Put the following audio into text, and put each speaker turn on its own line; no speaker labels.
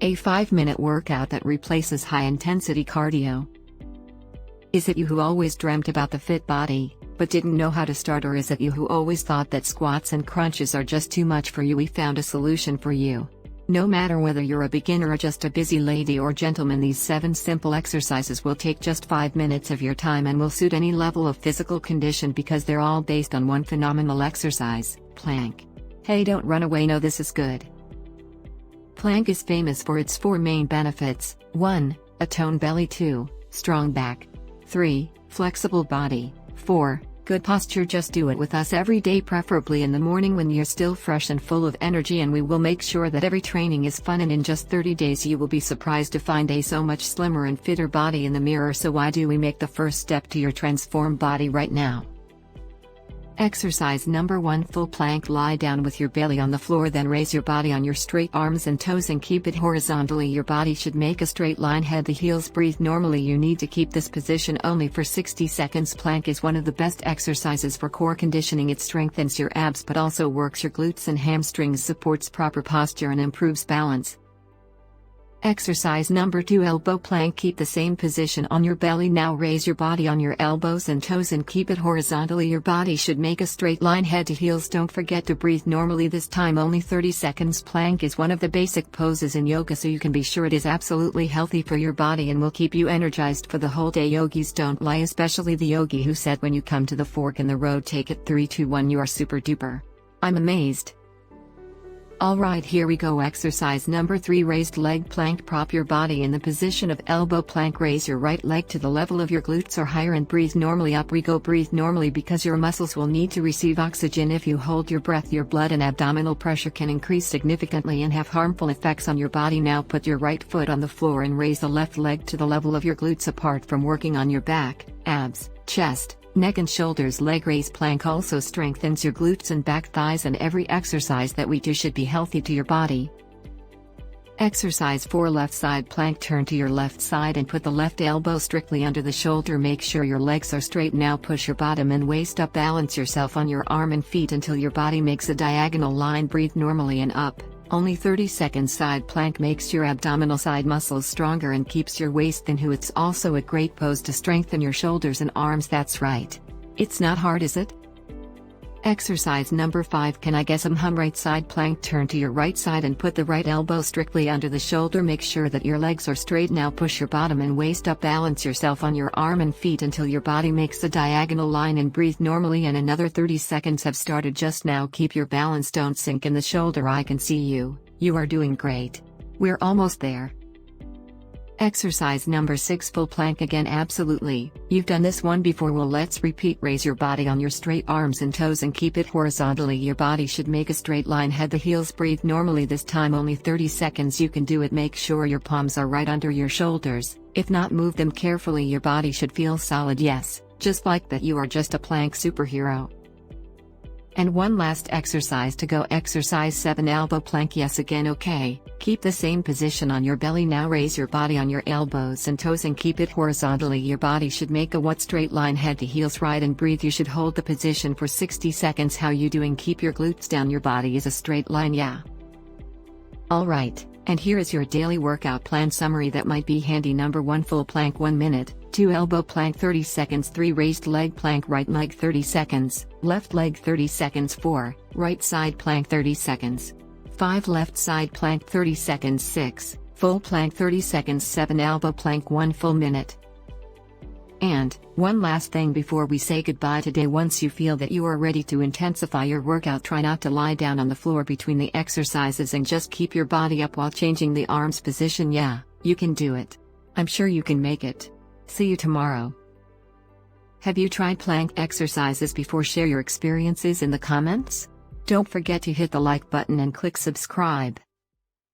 A 5-minute workout that replaces high-intensity cardio. Is it you who always dreamt about the fit body, but didn't know how to start, or is it you who always thought that squats and crunches are just too much for you? We found a solution for you. No matter whether you're a beginner or just a busy lady or gentleman, these 7 simple exercises will take just 5 minutes of your time and will suit any level of physical condition because they're all based on one phenomenal exercise, plank. Hey, don't run away, no, this is good. Plank is famous for its 4 main benefits: 1. A toned belly, 2. Strong back, 3. Flexible body, 4. Good posture. Just do it with us every day, preferably in the morning when you're still fresh and full of energy, and we will make sure that every training is fun, and in just 30 days you will be surprised to find a so much slimmer and fitter body in the mirror. So why do we make the first step to your transformed body right now? Exercise number 1: full plank. Lie down with your belly on the floor, then raise your body on your straight arms and toes and keep it horizontally. Your body should make a straight line, head to heels. Breathe normally. You need to keep this position only for 60 seconds. Plank is one of the best exercises for core conditioning. It strengthens your abs but also works your glutes and hamstrings, supports proper posture and improves balance. Exercise number 2: elbow plank. Keep the same position on your belly. Now raise your body on your elbows and toes and keep it horizontally. Your body should make a straight line, head to heels. Don't forget to breathe normally. This time only 30 seconds. Plank is one of the basic poses in yoga, so you can be sure it is absolutely healthy for your body and will keep you energized for the whole day. Yogis don't lie, especially the yogi who said when you come to the fork in the road, take it 3, 2, 1. You are super duper. I'm amazed. Alright, here we go. Exercise number 3: raised leg plank. Prop your body in the position of elbow plank. Raise your right leg to the level of your glutes or higher and breathe normally. Up we go. Breathe normally because your muscles will need to receive oxygen. If you hold your breath, your blood and abdominal pressure can increase significantly and have harmful effects on your body. Now put your right foot on the floor and raise the left leg to the level of your glutes. Apart from working on your back, abs, chest, neck and shoulders, leg raise plank also strengthens your glutes and back thighs, and every exercise that we do should be healthy to your body. Exercise 4: left side plank. Turn to your left side and put the left elbow strictly under the shoulder. Make sure your legs are straight. Now push your bottom and waist up. Balance yourself on your arm and feet until your body makes a diagonal line. Breathe normally and up. Only 30 seconds. Side plank makes your abdominal side muscles stronger and keeps your waist thin. It's also a great pose to strengthen your shoulders and arms. That's right. It's not hard, is it? Exercise number 5: can I guess right side plank. Turn to your right side and put the right elbow strictly under the shoulder. Make sure that your legs are straight. Now push your bottom and waist up. Balance yourself on your arm and feet until your body makes a diagonal line and breathe normally. And another 30 seconds have started just now. Keep your balance, don't sink in the shoulder. I can see you. You are doing great. We're almost there. Exercise number 6: full plank. Again, absolutely. You've done this one before. Well, let's repeat. Raise your body on your straight arms and toes and keep it horizontally. Your body should make a straight line, head to heels. Breathe normally. This time only 30 seconds. You can do it. Make sure your palms are right under your shoulders. If not, move them carefully. Your body should feel solid. Yes, just like that. You are just a plank superhero. And one last exercise to go. Exercise 7: elbow plank. Yes, again, okay. Keep the same position on your belly. Now raise your body on your elbows and toes and keep it horizontally. Your body should make a straight line, head to heels. Right, and breathe. You should hold the position for 60 seconds. How you doing? Keep your glutes down. Your body is a straight line, yeah. Alright, and here is your daily workout plan summary that might be handy. Number 1: full plank 1 minute, 2: elbow plank 30 seconds, 3: raised leg plank. Right leg 30 seconds, left leg 30 seconds, 4: right side plank 30 seconds, 5: left side plank 30 seconds, 6: full plank 30 seconds, 7: elbow plank 1 full minute. And, one last thing before we say goodbye today: once you feel that you are ready to intensify your workout, try not to lie down on the floor between the exercises and just keep your body up while changing the arms position. Yeah, you can do it. I'm sure you can make it. See you tomorrow. Have you tried plank exercises before? Share your experiences in the comments. Don't forget to hit the like button and click subscribe.